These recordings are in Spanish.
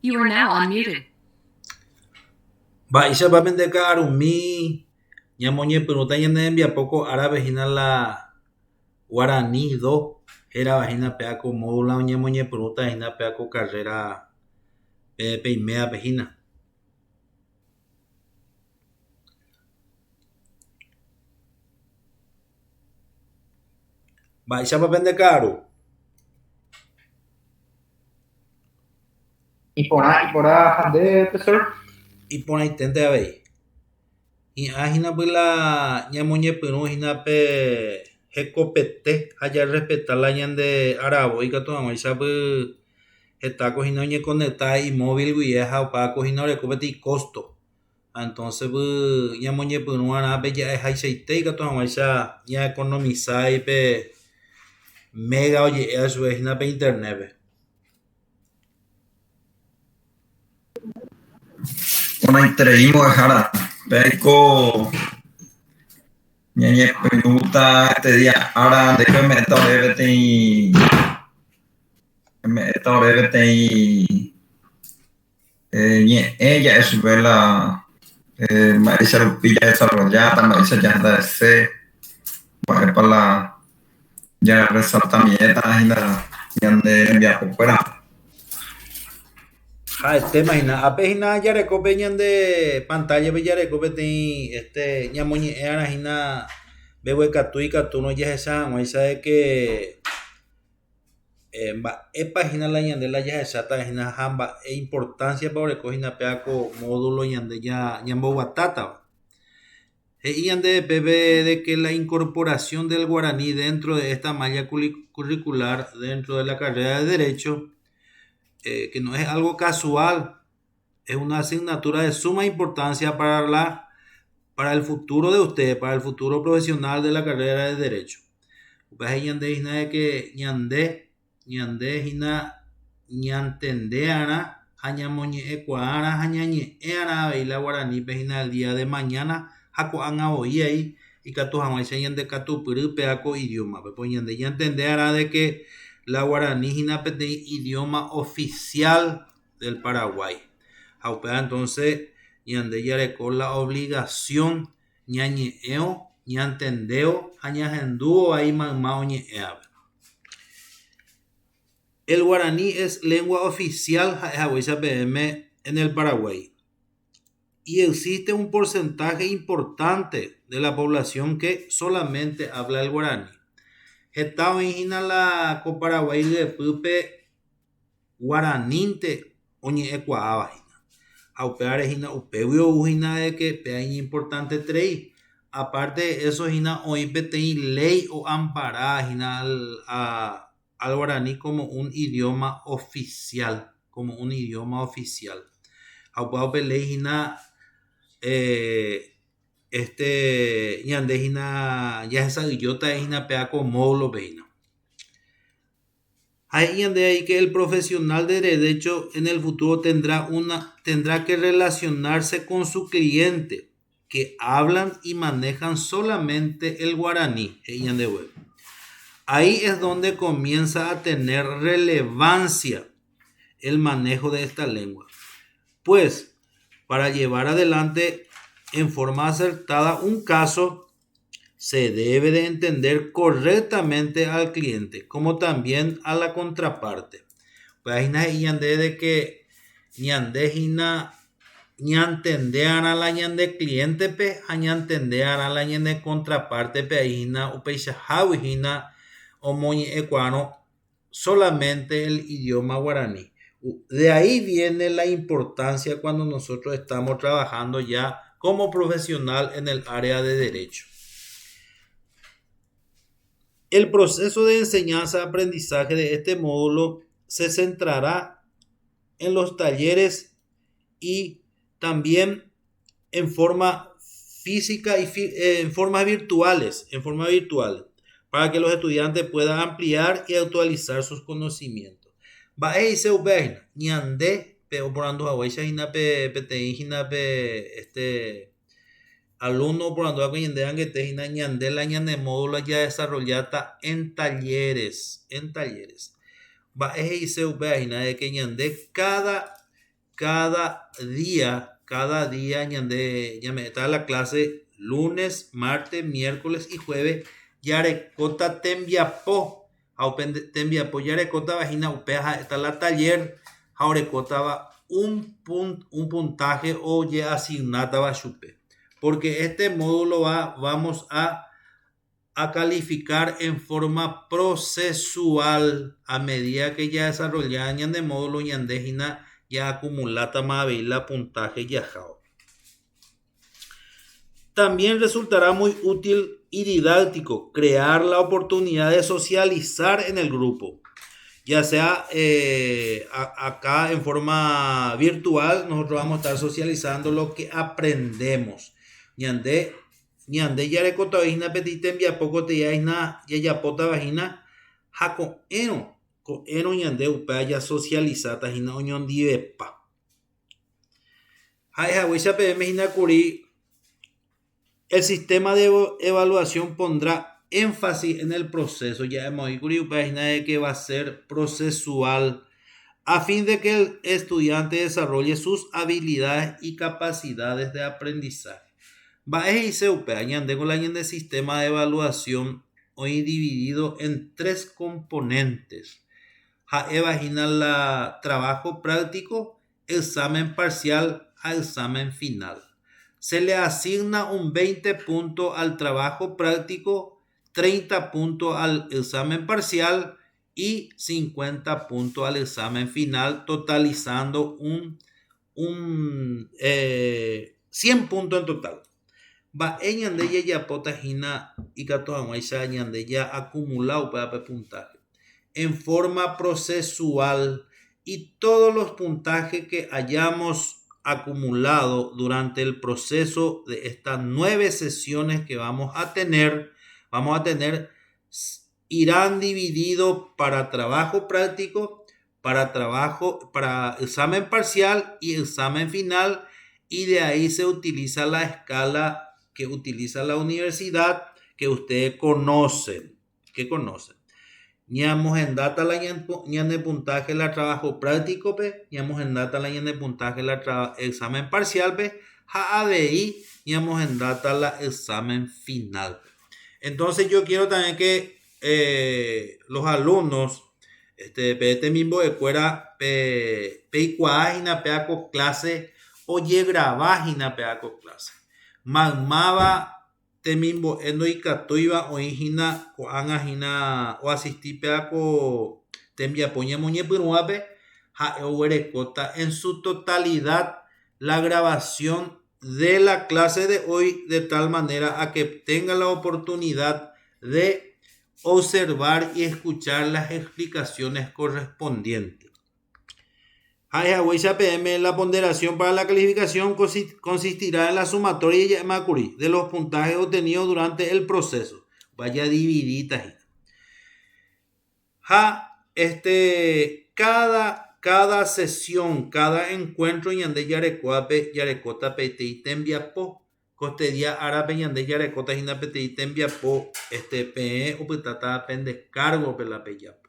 You are now unmuted. Mba'éichapamente ka'arumi ñamoñepyrũta ñande rembiapóko árape la Guarani 2 heravahína pe'ako módula oñemoñepyrũtahína pe'ako carrera peiméapehína. Mba'éichapapente ka'aru. Iporã hande, professor? Iporãiténte avei. Hi'ãhína la ñamoñepyrũhína pe hekopete ha jarespetala ñande aravoi katu hag̃uáichapy hetákohína oñeconecta imóvilgui ha opákohína orekópete icosto. Entonces ñamoñepyrũrã pe ja'eháichaitéi katu hag̃uáicha ñaeconomizái pe mega oje'éva chupehína pe internetpe. Onaiterei mbo'ehára péiko ñañepyrũta este ára ndéiko eme'ẽta oréve teĩ ñe'ẽ ja'e chupe la mba'éicha rupi jahesarrollata, mba'éicha jahataese, mba'épa la resaltamiento'ahína ñande rembiapokuéra. Ha'etémahína ápehína jarekópe ñande pantallape jarekópe teĩ ñamoñe'ẽrahína mbeguekatúi katu nojahecha hag̃uáicha de que mba'épahína la ñande la jahechatahína ha mba'e importanciapa orekóhína pe'ako módulo ñande ñamboguatátava. He'i ñande pépe de que la incorporación del guaraní dentro de esta malla curricular dentro de la carrera de Derecho, que no es algo casual, es una asignatura de suma importancia para el futuro de ustedes, para el futuro profesional de la carrera de Derecho. Upehe ñande hína de que ñande hína ñantende'arã ha ñamoñe'ẽkuaára ha ñañe'ẽ'arã avei la Guaranípe hína el día de mañana ha ko'ag̃avo'i ahí ikatu hag̃uáicha ñande katupyry pe'ako idiomape. Pues ñande ñantende'arã de que la Guaraní hína peteĩ idioma oficial del Paraguay. Ha upéva entonces ñande jareko la obligación ñañe'ẽvo, ñantendévo ha ñahendúvo ahí mayma oñe'ẽvape. El guaraní es lengua oficial en el Paraguay. Y existe un porcentaje importante de la población que solamente habla el guaraní. Hetãoihína la ko Paraguay rypýpe guaranínte oñe'ẽkuaávahína. Ha upévarehína upégui ouhína de que pe'añi importante trei. Aparte de eso, hína oĩ peteĩ ley o amparahína al guaraní como un idioma oficial. Ha upévape ley hína ñande hína jahesa'yjóta pe'ako módulope hína. Hay ñande ahí que el profesional de derecho en el futuro tendrá que relacionarse con su cliente que hablan y manejan solamente el guaraní. Ahí es donde comienza a tener relevancia el manejo de esta lengua. Pues, para llevar adelante en forma acertada un caso, se debe de entender correctamente al cliente, como también a la contraparte. Pues ahí ñande de que ñande hína ñantende'arã la ñande clientepe ha ñantende'arã la ñande contrapartepe ahí hína upeichahágui hína omoñe'ẽkuaárõ solamente el idioma guaraní. De ahí viene la importancia cuando nosotros estamos trabajando ya como profesional en el área de derecho. El proceso de enseñanza-aprendizaje de este módulo se centrará en los talleres y también en forma física y en formas virtuales, para que los estudiantes puedan ampliar y actualizar sus conocimientos. Mba'éicha upéva ñande pe oporanduhaguáicha hína peteĩ hína pe alumno oporanduhágui ñande ãngete hína ñande la ñande módulo ya desarrollata en talleres. Mba'éicha upéva hína de que ñande cada día ñande está la clase lunes, martes, miércoles y jueves yarekota tembiapo tembiapo yarekota vagina upeja está la taller jaurekota va un puntaje o ya asignada va chupe porque este módulo vamos a calificar en forma procesual a medida que ya desarrollan de módulo ñandejina ya acumulata mavila puntaje yajao. También resultará muy útil y didáctico crear la oportunidad de socializar en el grupo, ya sea acá en forma virtual. Nosotros vamos a estar socializando lo que aprendemos. Ñande yarekota vagina petite envía poco te yaina yayapota vagina jaco eno ñande upaya socializata hina oñon divepa hai hawisha pm hina kuri. El sistema de evaluación pondrá énfasis en el proceso. Ya hemos dicho que va a ser procesual a fin de que el estudiante desarrolle sus habilidades y capacidades de aprendizaje. Va a el sistema de evaluación hoy dividido en 3 componentes. Imagina la trabajo práctico, examen parcial a examen final. Se le asigna un 20 puntos al trabajo práctico, 30 puntos al examen parcial y 50 puntos al examen final, totalizando 100 puntos en total. Va ñande ya potajina y catoamaisa ñande ya acumulado para puntaje en forma procesual, y todos los puntajes que hayamos acumulado durante el proceso de estas 9 sesiones que vamos a tener irán divididos para trabajo práctico, para examen parcial y examen final, y de ahí se utiliza la escala que utiliza la universidad que ustedes conocen. Ñamos en data la ñan de puntaje la trabajo práctico ñamos en data la ñan de puntaje la examen parcial ABI ñamos en data la examen final. Entonces yo quiero también que los alumnos este mismo de cuera peikuágina peaco clase oye grabágina peaco clase magmaba temimbo endo ikatuiva oihina o angahina o asisti peaco tembia poñemo ñepyrũape oguerekóta en su totalidad la grabación de la clase de hoy, de tal manera a que tenga la oportunidad de observar y escuchar las explicaciones correspondientes. La ponderación para la calificación consistirá en la sumatoria de los puntajes obtenidos durante el proceso. Vaya dividida. Cada sesión, cada encuentro ñande yarekota petei tembiapo costedia árape ñande yarekota hina petei tembiapo pe upytata descargo pela peyapo.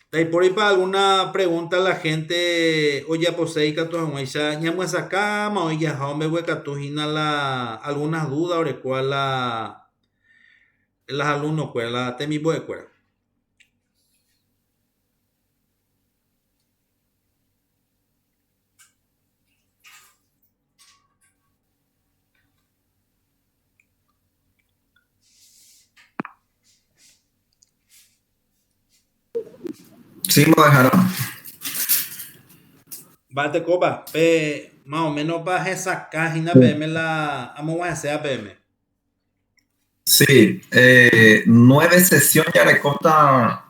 De por ahí para alguna pregunta la gente oye poseica to ya ñamuesa cama o ya home hueca la algunas dudas sobre cuál las alumnos pues la temi de cuera. Sí, lo dejaron. Bate copa, más o menos para esa página PM la vamos a hacer PM. Sí, 9 sesiones ya le corta.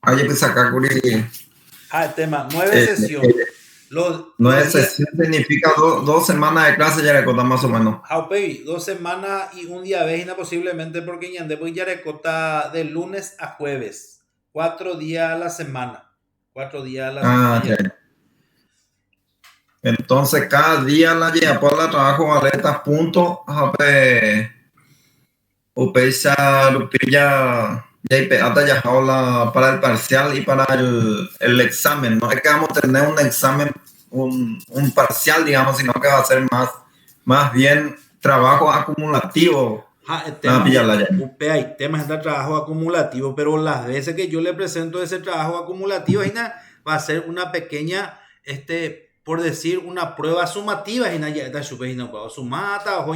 Hay que sacar el tema, 9 sesiones. 9 sesiones significa 2 semanas de clase ya le corta más o menos. 2 semanas y un día vejina posiblemente porque ya después ya le corta de lunes a jueves. 4 días a la semana. 4 días a la semana. Okay. Entonces, cada día la lleva por la trabajo valeta puntos. Upesa lupilla hasta ya para el parcial y para el examen. No es que vamos a tener un examen, un parcial, digamos, sino que va a ser más bien trabajo acumulativo. El tema hay temas de trabajo acumulativo, pero las veces que yo le presento ese trabajo acumulativo, va a ser una pequeña, por decir, una prueba sumativa, sumata o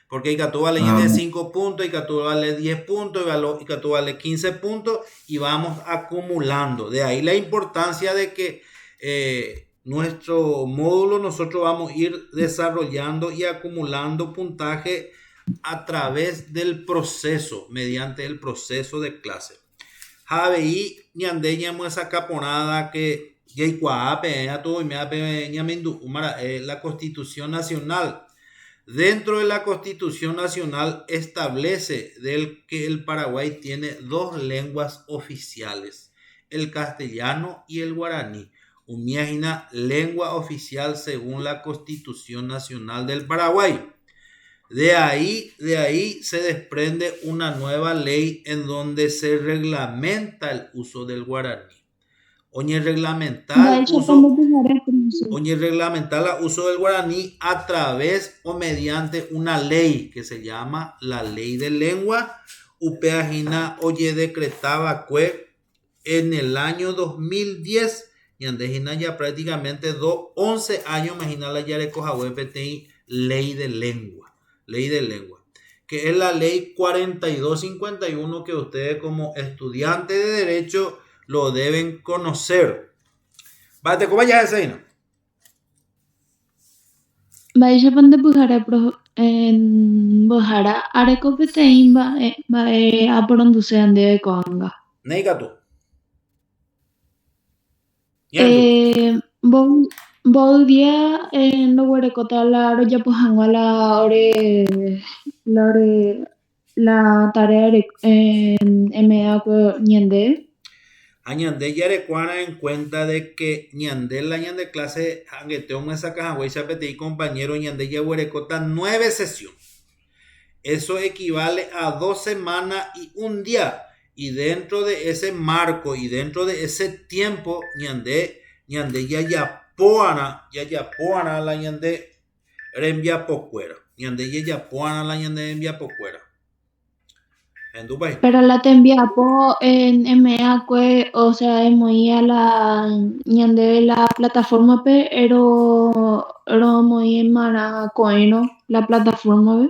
porque hay que vale de 5 puntos, hay que vale 10 puntos, hay que vale 15 puntos y vamos acumulando. De ahí la importancia de que nuestro módulo nosotros vamos a ir desarrollando y acumulando puntaje a través del proceso, mediante el proceso de clase. Javeí ñandeña esa caponada que la Constitución Nacional. Dentro de la Constitución Nacional establece que el Paraguay tiene 2 lenguas oficiales, el castellano y el guaraní. Una lengua oficial según la Constitución Nacional del Paraguay. De ahí se desprende una nueva ley en donde se reglamenta el uso del guaraní. Oñe reglamentar el uso del guaraní a través o mediante una ley que se llama la Ley de Lengua. Upeagina oye decretaba en el año 2010 y andejina ya prácticamente 11 años, imagina la yarecojahuepetei Ley de Lengua, que es la ley 4251 que ustedes como estudiantes de Derecho lo deben conocer. Vate, ¿cómo vaya ese hino? Vaya pande Bujara en Bujara arecopetein va a produce ande conga. Neiga tú. Bol día en lo huerecota la roya pujangua la tarea en MA ñende. Añande yarecuana en cuenta de que ñande la ñande clase hangueteo esa caja güey chapete y compañero ñande ya huerecota 9 sesiones. Eso equivale a 2 semanas y un día. Y dentro de ese marco y dentro de ese tiempo ñande ya poana la ñande rembia pocuera. Ñande ya poana la ñande rembia pocuera. Pero la te envía en MA, o sea, es muy a la ñande la plataforma, pero muy en mara coeno la plataforma,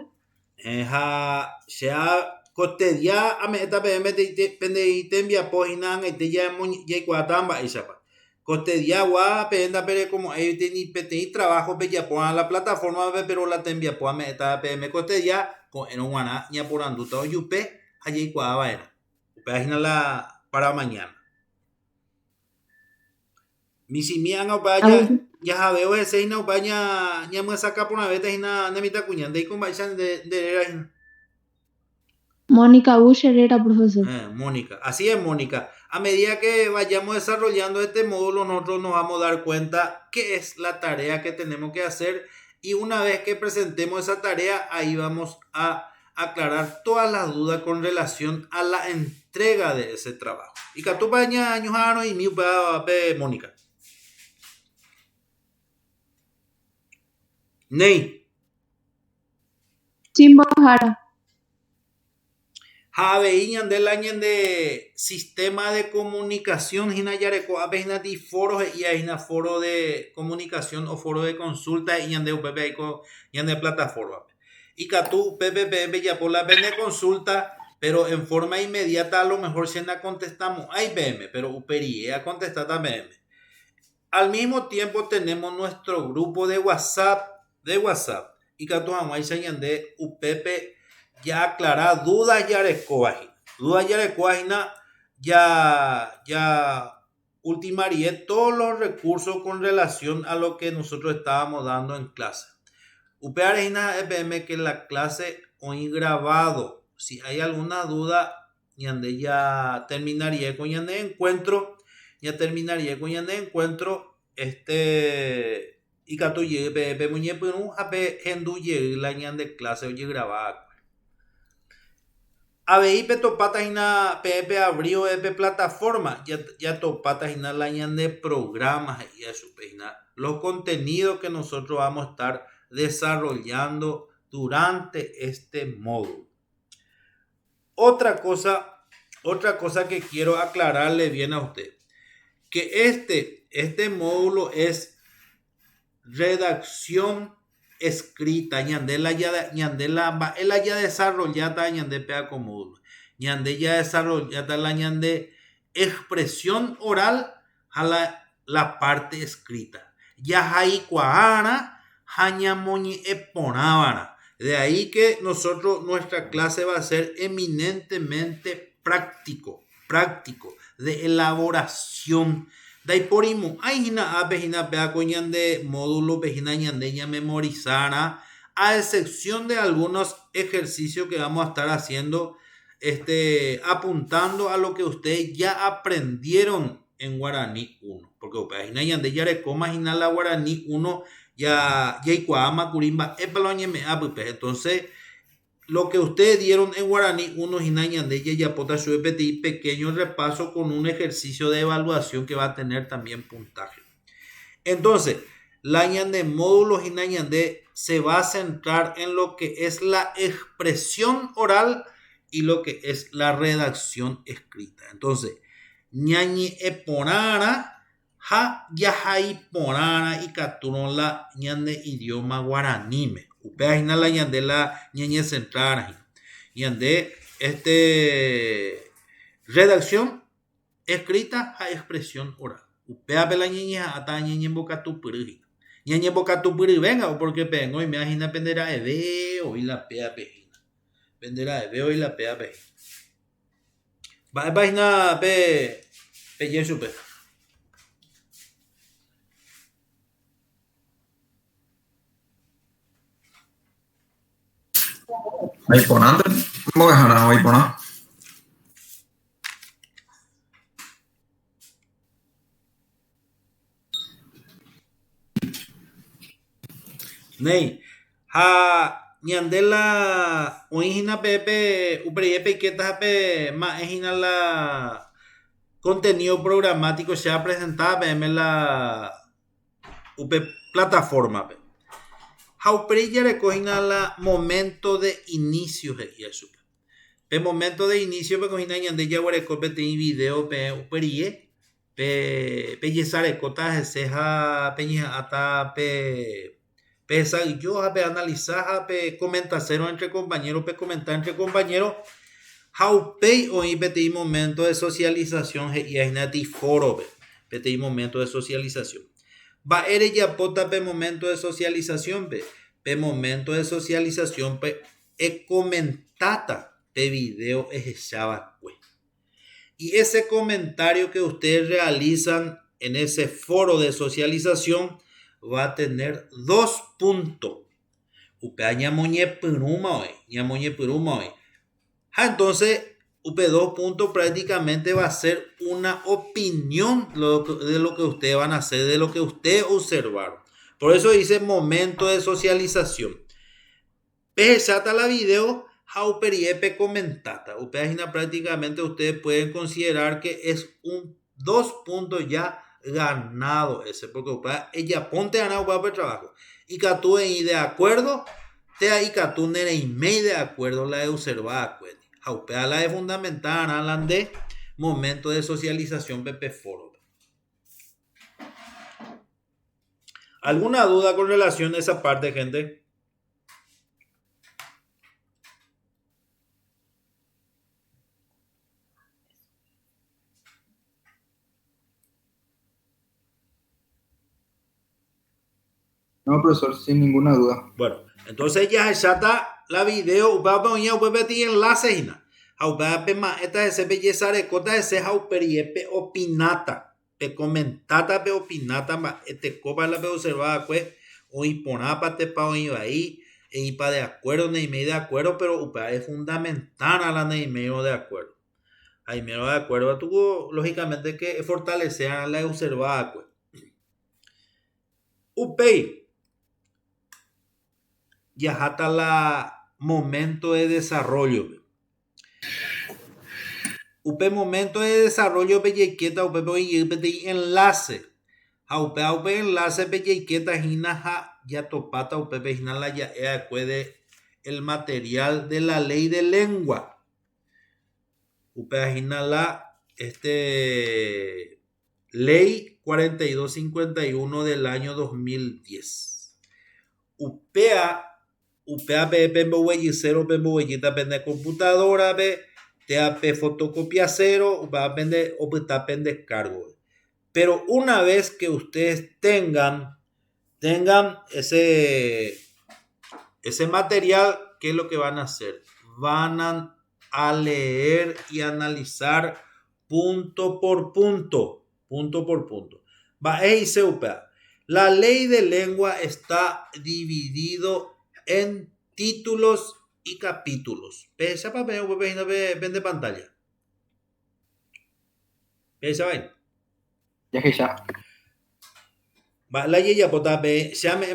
sea cotedia a meta pm te envía página y te llamo ya cuatamba y chapa. Cotedia gua penda pero como ahí teni trabajo pe ya pon la plataforma pero la te envía po a meta pm cotedia con en guana ña por anduta yupe allí cuava era. Página la para mañana. Mi simian o vaya ya veo ese no vaya ña me saca por una vez na nemita cuñan de con vayan de era. Mónica Buscher era profesor. Mónica, así es Mónica. A medida que vayamos desarrollando este módulo, nosotros nos vamos a dar cuenta qué es la tarea que tenemos que hacer y una vez que presentemos esa tarea, ahí vamos a aclarar todas las dudas con relación a la entrega de ese trabajo. Y que tú bañas años y mi Mónica. Ney. Sin bajar. Javeíñan del año de sistema de comunicación, hina yareco, abejna de foros y hina foro de comunicación o foro de consulta y de UPP y de plataforma. Y que tú, PPP, ya por la de consulta, pero en forma inmediata a lo mejor si no contestamos a IBM, pero UPRI a contestar también. Al mismo tiempo tenemos nuestro grupo de WhatsApp, y que tú vamos a de UPP ya aclarar dudas ya recuajina ya ultimaría todos los recursos con relación a lo que nosotros estábamos dando en clase. Upearejina EPM que la clase hoy grabado. Si hay alguna duda, ya terminaría con encuentro. Y que tú llegues, muñe pero un jape hendu llegue la ñan de clase oye grabada. ABI pe topata hina PEP abrió de plataforma, ya topata hina la de programas y eso hina los contenidos que nosotros vamos a estar desarrollando durante este módulo. Otra cosa que quiero aclararle bien a usted, que este módulo es redacción escrita, ñandela ya desarrollada ñande pea como ñande ya desarrollada la ñande expresión oral a la parte escrita ya hay cuahara hañamoñi eponávara. De ahí que nuestra clase va a ser eminentemente práctico de elaboración. Dai porimo, hay hina pea coñande módulo pejina ñande ya memorizara, a excepción de algunos ejercicios que vamos a estar haciendo, apuntando a lo que ustedes ya aprendieron en Guaraní 1. Porque pejina ñande ya recoma hina la Guaraní 1 ya ikuama kurimba epaloñeme entonces lo que ustedes dieron en Guaraní 1 Hinañande ya pota pequeño repaso con un ejercicio de evaluación que va a tener también puntaje. Entonces, la ñande módulo Hinañande se va a centrar en lo que es la expresión oral y lo que es la redacción escrita. Entonces, ñañi eponara ha yahai ponara y caturon la ñande idioma guaranime. Upea hina la ñande la ñeñe central ñande redacción escrita a expresión oral. Upea pela ñeñe ata ñeñe boca tu purri. Ñeñe boca tu purri venga porque pengo y me imagina pendera de veo y la pea pejina. Pendera de veo y la pea pejina. Va página pe yesu pe. Ahí ponante, ¿cómo que ahora voy poner? Nei, ha ñandela oígina pepe upreyepe quietas pe ma ejina la contenido programático se ha presentado en la UP plataforma pe. Hauprilla recogina la momento de inicio y eso. Pe momento de inicio pe cogina ñande ya guareco pe te video pe uperie pe yesare cota seja peña ata pe pesa yo pe analizar pe comentar cero entre compañeros pe comentar entre compañeros Haupei hoy peti momento de socialización y ainati foro peti momento de socialización. Va ere ya pota pe momento de socialización pe momento de socialización pe e comentata pe video ejechaba pues. Y ese comentario que ustedes realizan en ese foro de socialización va a tener 2 puntos. Upea ñamoñe puruma hoy. Entonces, UP2 puntos prácticamente va a ser una opinión de lo que ustedes van a hacer, de lo que ustedes observaron. Por eso dice momento de socialización. Pesata la video, Hauperiepe comentata. Upagina prácticamente ustedes pueden considerar que es un 2 puntos ya ganado ese, porque ella ponte ganado para el trabajo. Y que tú de acuerdo, te ahí que tú de acuerdo la de observar, pues. Haupea la de fundamental, hablan de momento de socialización Pepe Foro. ¿Alguna duda con relación a esa parte, gente? No, profesor, sin ninguna duda. Bueno, entonces ya está la video, va a poner enlace, esta es belleza de cota de ceja uperiepe opinata, pe comentata pe opinata, copa la pe observada, pues, o imponapa te pa o ahí, y pa de acuerdo, ni de acuerdo, pero es fundamental a la neimeo de acuerdo. Ahí menos de acuerdo, tuvo lógicamente que fortalecer a la observada, pues. UPEI. Ya hasta la momento de desarrollo. Upe momento de desarrollo peyequeta upe de enlace. Upe enlace peyequeta hina ya topata upe hina la ya puede el material de la ley de lengua. Upe hina la ley 4251 del año 2010. Upea pembo huellicero pembo huellita pende computadora TAP fotocopia cero, va a vender o descargo. Pero una vez que ustedes tengan ese material, ¿qué es lo que van a hacer? Van a leer y analizar punto por punto. Va a irse la ley de lengua está dividido en títulos y capítulos. Pesa para ver pantalla. Pesa va. Ya que ya. Va la ya pota be se me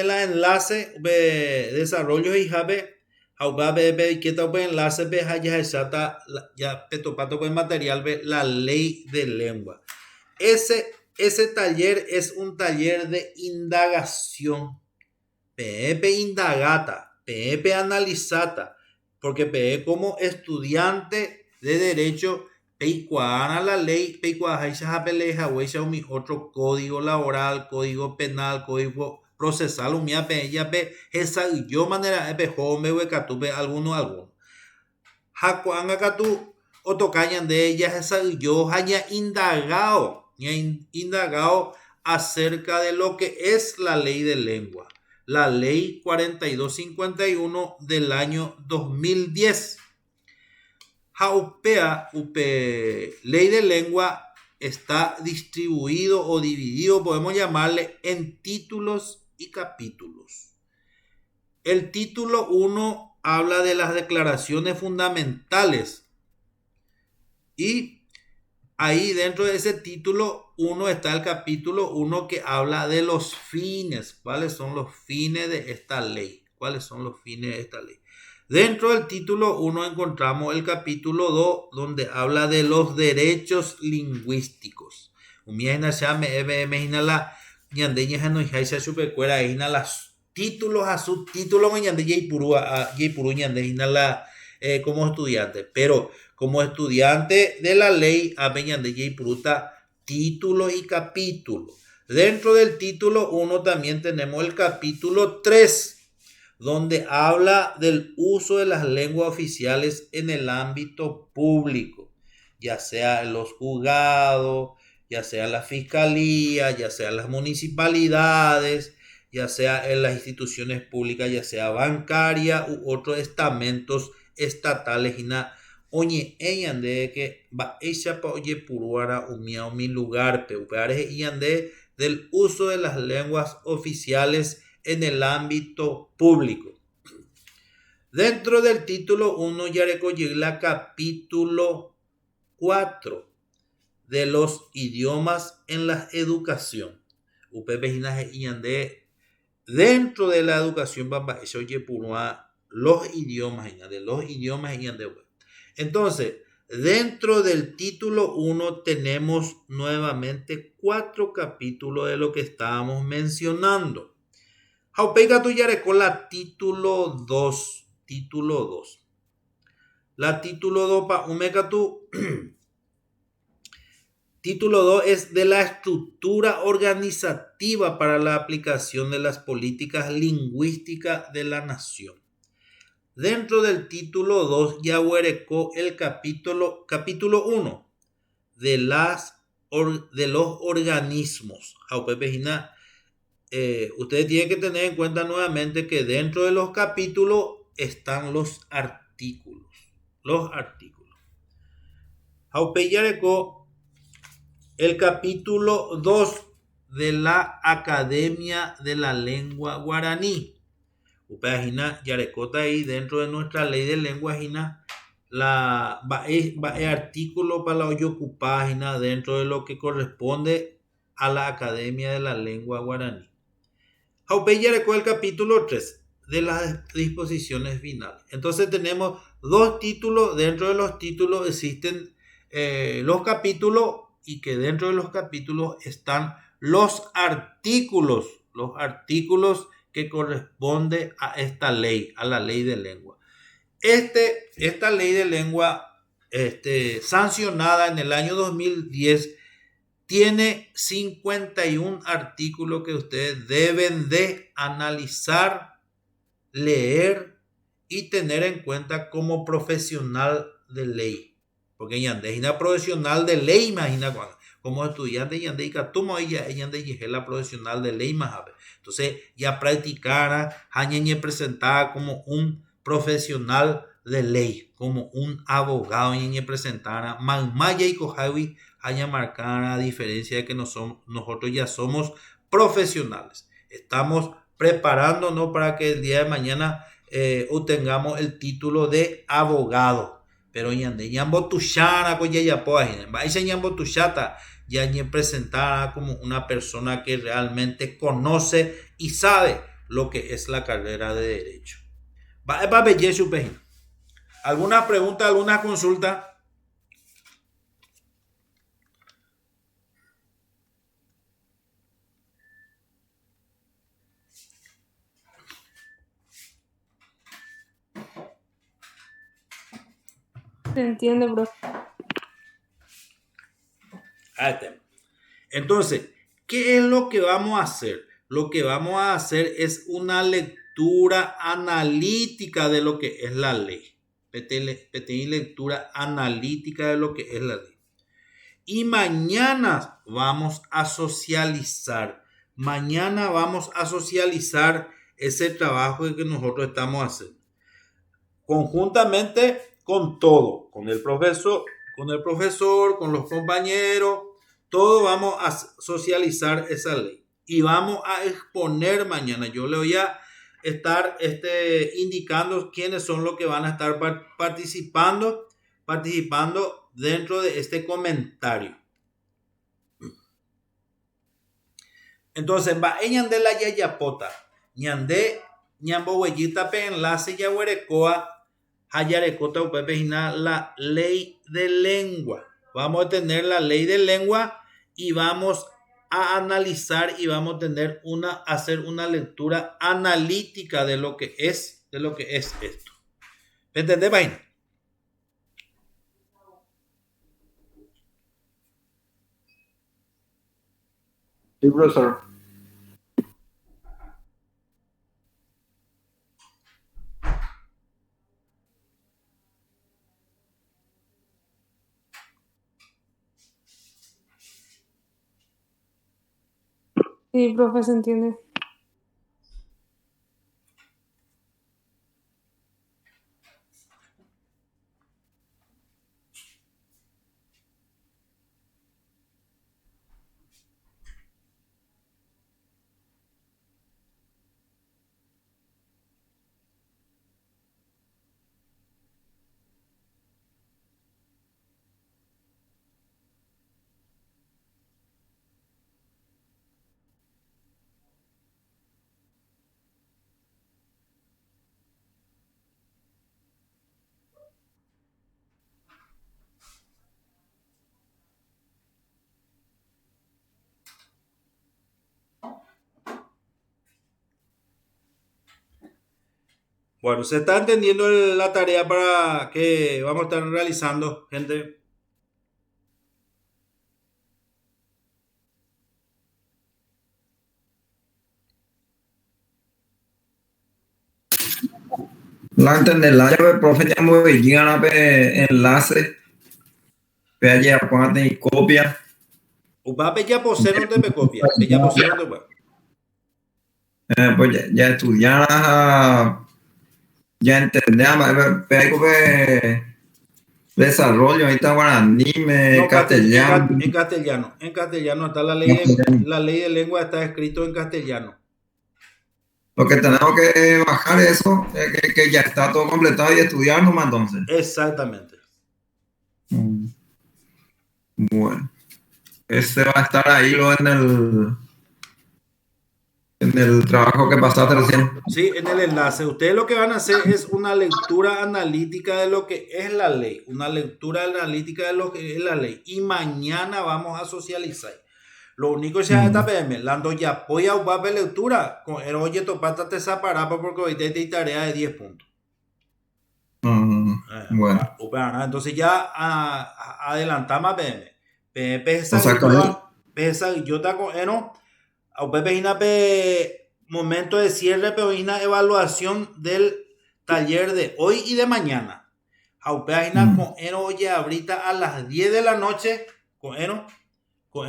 la enlace de desarrollo y jabe va be que ta enlace be ya está ya peto pato pues material be la ley de lengua. Ese taller es un taller de indagación. Pepe indagata, Pepe analizata, porque Pepe como estudiante de derecho, peicuana la ley, peicuaja peleja, huecha mi otro código laboral, código penal, código procesal, umia pe, ya pe, esa yo manera pe home huecatu pe alguno. Jacuanga catu, otocañan de ellas, esa yo haya indagado acerca de lo que es la ley de lengua. La ley 4251 del año 2010. Ley de lengua está distribuido o dividido, podemos llamarle, en títulos y capítulos. El título 1 habla de las declaraciones fundamentales y ahí dentro de ese título 1 está el capítulo 1 que habla de los fines. ¿Cuáles son los fines de esta ley? Dentro del título 1 encontramos el capítulo 2 donde habla de los derechos lingüísticos. Títulos a subtítulos como estudiante, pero como estudiante de la ley título y capítulo. Dentro del título 1 también tenemos el capítulo 3 donde habla del uso de las lenguas oficiales en el ámbito público, ya sea en los juzgados, ya sea en la fiscalía, ya sea en las municipalidades, ya sea en las instituciones públicas, ya sea bancaria u otros estamentos estatales. Oye, ella de que va ella pa oye puruara umia mi lugar peupeares y ande del uso de las lenguas oficiales en el ámbito público. Dentro del título 1 ya recoge la capítulo 4 de los idiomas en la educación. Dentro de la educación va eso oye purua los idiomas y ande. Entonces, dentro del título 1 tenemos nuevamente 4 capítulos de lo que estábamos mencionando. Haupeiga tu yare con la título 2. La título 2 pa umeka tu título 2 es de la estructura organizativa para la aplicación de las políticas lingüísticas de la nación. Dentro del título 2 ya huerecó el capítulo 1 de los organismos. Ustedes tienen que tener en cuenta nuevamente que dentro de los capítulos están los artículos. El capítulo 2 de la Academia de la Lengua Guaraní. Upagina yarecota ahí dentro de nuestra ley de lengua la artículo para la oyocupágina dentro de lo que corresponde a la Academia de la Lengua Guaraní. Haupey yarecó el capítulo 3 de las disposiciones finales. Entonces tenemos dos títulos. Dentro de los títulos existen los capítulos, y que dentro de los capítulos están los artículos que corresponden a esta ley, a la ley de lengua. Esta ley de lengua sancionada en el año 2010 tiene 51 artículos que ustedes deben de analizar, leer y tener en cuenta como profesional de ley. Porque yande es una profesional de ley, imagina cuando, como estudiante yande y catumo ella yande y es la profesional de ley más. Entonces ya practicara, añe presentada como un profesional de ley, como un abogado y presentara Magmaya y Kojawi haya marcada a diferencia de que nosotros ya somos profesionales. Estamos preparándonos para que el día de mañana obtengamos el título de abogado. Pero yande ñambo tushana con ya ese ñambo tushata ya ni presentada como una persona que realmente conoce y sabe lo que es la carrera de derecho. ¿Alguna pregunta, alguna consulta? Se entiende, bro. Entonces, ¿qué es lo que vamos a hacer? Lo que vamos a hacer es una lectura analítica de lo que es la ley. PTI, lectura analítica de lo que es la ley. Y mañana vamos a socializar. Mañana vamos a socializar ese trabajo que nosotros estamos haciendo. Conjuntamente con todo, con el profesor, con los compañeros, todos vamos a socializar esa ley. Y vamos a exponer mañana. Yo le voy a estar indicando quiénes son los que van a estar participando dentro de este comentario. Entonces, va ñande la yayapota, ñande ñambo huellita pe enlace ya huerecoa, hayarecota upepejina la ley de lengua. Vamos a tener la ley de lengua y vamos a analizar y vamos a hacer una lectura analítica de lo que es esto. ¿Me entendés, vaina? Sí, profesor. Sí, profe, se entiende. Bueno, se está entendiendo la tarea para que vamos a estar realizando, gente. La entender la llave, profe, ya muy llegan a ver enlace. Ve allá, póngate y copia. Va a pedir posee no te me copia. Pedir posee no te va. Pues ya estudiar, ya entender, pero desarrollo, ahorita guaraní, castellano. En castellano está la ley de lengua está escrito en castellano. Lo que tenemos que bajar eso, que ya está todo completado y estudiar nomás entonces. Exactamente. Bueno, este va a estar ahí luego en en el trabajo que pasaste recién. Sí, en el enlace. Ustedes lo que van a hacer es una lectura analítica de lo que es la ley. Una lectura analítica de lo que es la ley. Y mañana vamos a socializar. Lo único que se hace PM, lando ya apoya o va a lectura. Con el oye topata te separaba porque hoy te tarea de 10 puntos. Bueno. Entonces ya adelantamos a PM. O sea, con él. Pesa yo te con a Pepe momento de cierre, pero una evaluación del taller de hoy y de mañana. A con oye ahorita a las 10 de la noche, con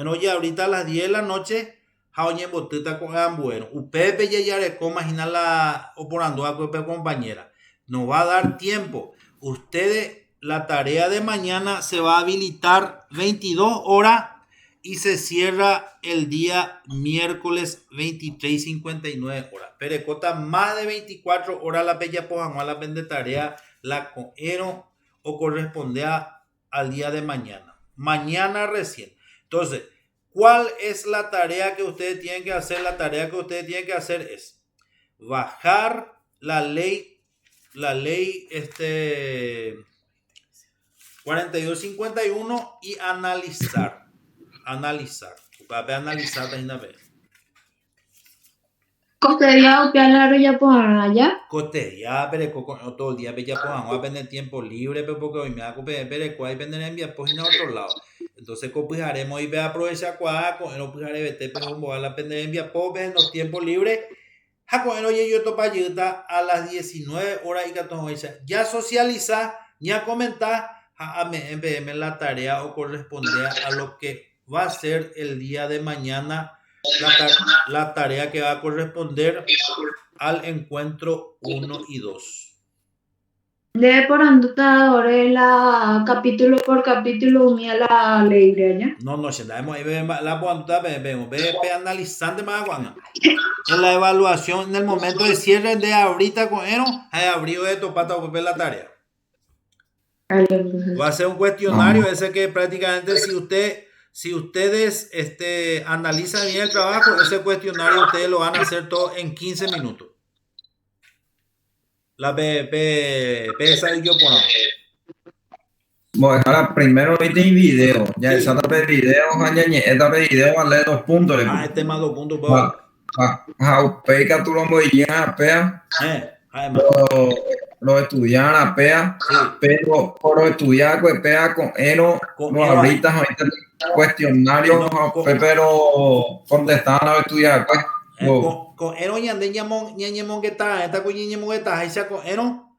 oye ahorita a las 10 de la noche, oye botita con bueno. Pepe ya le imagina la oporando a Pepe compañera. No va a dar tiempo. Ustedes, la tarea de mañana se va a habilitar 22 horas y se cierra el día miércoles 23:59 horas. Perecota más de 24 horas la bella poja la vende tarea la coero o corresponde al día de mañana. Mañana recién. Entonces, ¿cuál es la tarea que ustedes tienen que hacer? La tarea que ustedes tienen que hacer es bajar la ley 4251 y analizar. Va a analizar una vez. Costería o que hablar ya por allá. Costería, pero todo el día ya va a tener tiempo libre, pero porque hoy me da pero cuál vender en vía pues en otro lado. Entonces copiaremos y ve a aprovechar cuál con el opijaré vete pero vamos a la vender en vía pues en los tiempos libres. Jacob oye yo topa ayuda a las 19 horas y 14 ya socializa, ya comentar en la tarea o corresponde a lo que va a ser el día de mañana la tarea que va a corresponder al encuentro 1 y 2. De por andutadores la capítulo por capítulo unía la ley ¿ya? No, se da la puanta ve analizante más guana. En la evaluación en el momento de cierre de ahorita con abrió de topata o la tarea. Va a ser un cuestionario ese que prácticamente si ustedes analizan bien el trabajo, ese cuestionario ustedes lo van a hacer todo en 15 minutos. La esa y yo pongo. Bueno, ahora primero viste el video. Ya esa tape video, esta video vale 2 puntos. Este más 2 puntos. Peica tú lo ya pea. Los estudiantes pea. Pero por estudiar pues pea con eno. Los ahorita cuestionarios pero contestaban a estudiar pues. Con eno ñañemon que está con ñañemon que está esa con eno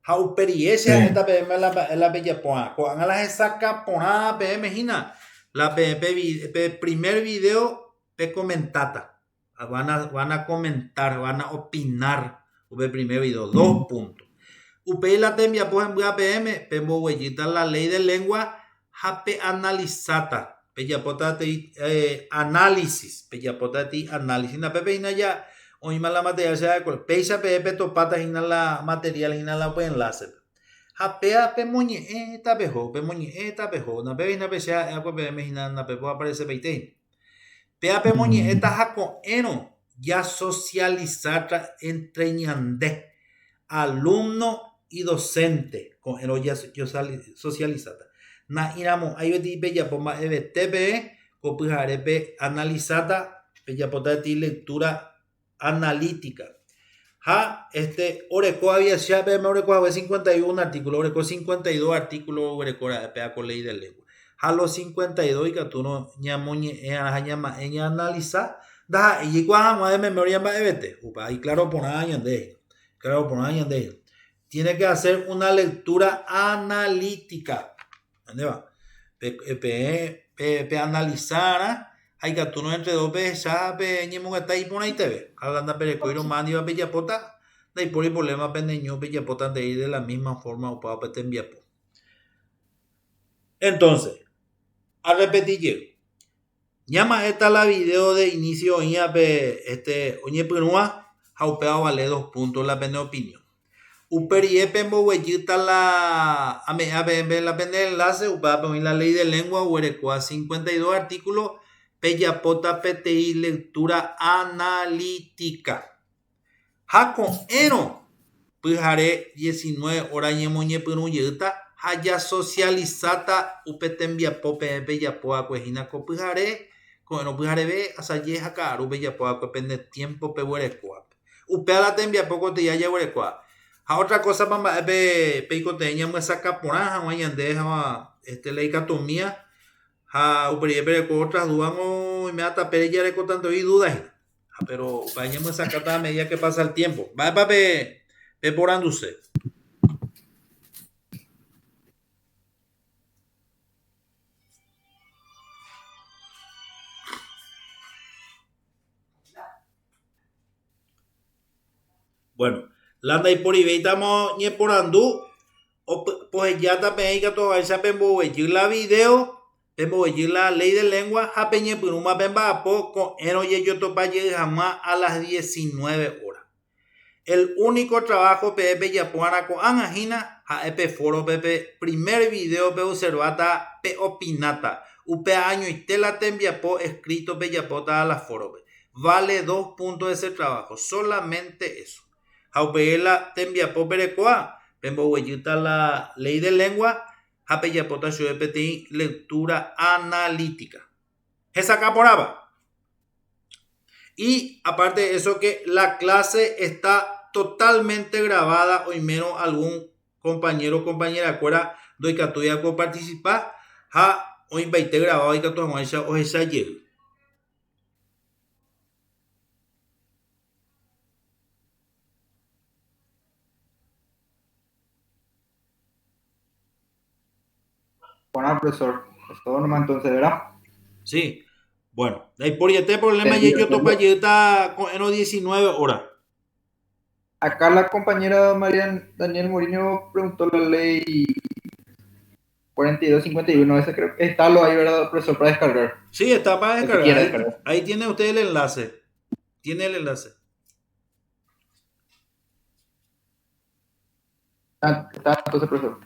how periesia esta PM la bella poa con a las saca pona PM gina la primer video pe comentata van a comentar van a opinar el primer video 2 puntos UPI la tembia pues en PM pembo huellita la ley de lengua hape analizata Pellapotati análisis na pepe ina ya o ima la material sea de peisa pepe topata ina la material ina la pues enlace japea pe moñe eta pejo na pepe ina pesha agua pe ina na pepo aparece peite pea pe moñe eta jaco eno ya socializar entre ñande alumno y docente con eno ya socializata na iramo hay bella pomba TPE copijarepe analizada bella potati lectura analítica oreco había ya oreco 51 artículos oreco 52 artículos oreco con ley de lengua los 52 y que tú no ñamoñe analiza da y cuando de memoria va y claro por años tiene que hacer una lectura analítica. ¿Dónde va? Analizar hay que tú no entre dos veces sabe ñemo está ahí por ahí te ve hablando pero coiro mandi va bellapota de por el problema pendeño bellapota de ir de la misma forma o para pete enviapo entonces a repetir llama esta la video de inicio oña oñe punua jaupea vale 2 puntos la pende opinión Uperie pembo huellita la pende enlace upa la ley de lengua uerecua 52 artículos peyapota PTI lectura analítica. Hakon ero pyhare 19 horas ñemoñepyrũjeyta haja socializata upe tembiapo pejapo'akue hína ko pyhare ko'ẽrõ pyhareve asaje ha ka'aru pejapo'akue pende tiempo peguereko'ape upe ala tembiapo kotyja jaguereko'a. Ha otra cosa pamba'épe peikote ñamyasaka porã hag̃ua ñande ha leicatomía ha uperive pereko otras dudas oime'ã tape rejareko tanto'i dudas hína. Pero upe ñamyasakata a medida que pasa el tiempo. Mba'épa peporanduse. Bueno, landa iporive estamos ñeporandu pohejata pe'ẽikato'aicha pembovejy la video, pembovejy la ley de lengua ha peñepyrũma pemba'apo ko'ẽrõ jejotopajey hag̃ua a las 19 horas. El único trabajo pejapo arako'ag̃ahína ha'e foro primer video observata opinata upe añoite la tembiapo escrito pejapóta a la foro. Vale 2 puntos ese trabajo, solamente eso. Haupe la tembiapo perekoa pembovejýta la ley de lengua ha pejapóta chovy PTI lectura analítica. Hesaká porãva. Y aparte de eso que la clase está totalmente grabada, oimero algún compañero o compañera cuera doikatuya ko participar ha oimbaite grabado ikatu hag̃uáicha ohechajey. Bueno, profesor, es todo nomás entonces, ¿verdad? Sí. Bueno, de ahí por este problema yo topa está en 19 horas. Acá la compañera María Daniel Mourinho preguntó la ley 4251, ese creo que está lo ahí, ¿verdad, profesor? Para descargar. Sí, está para El que descargar. quiera Ahí, descargar. ahí tiene usted el enlace. Tiene el enlace. Está entonces, profesor.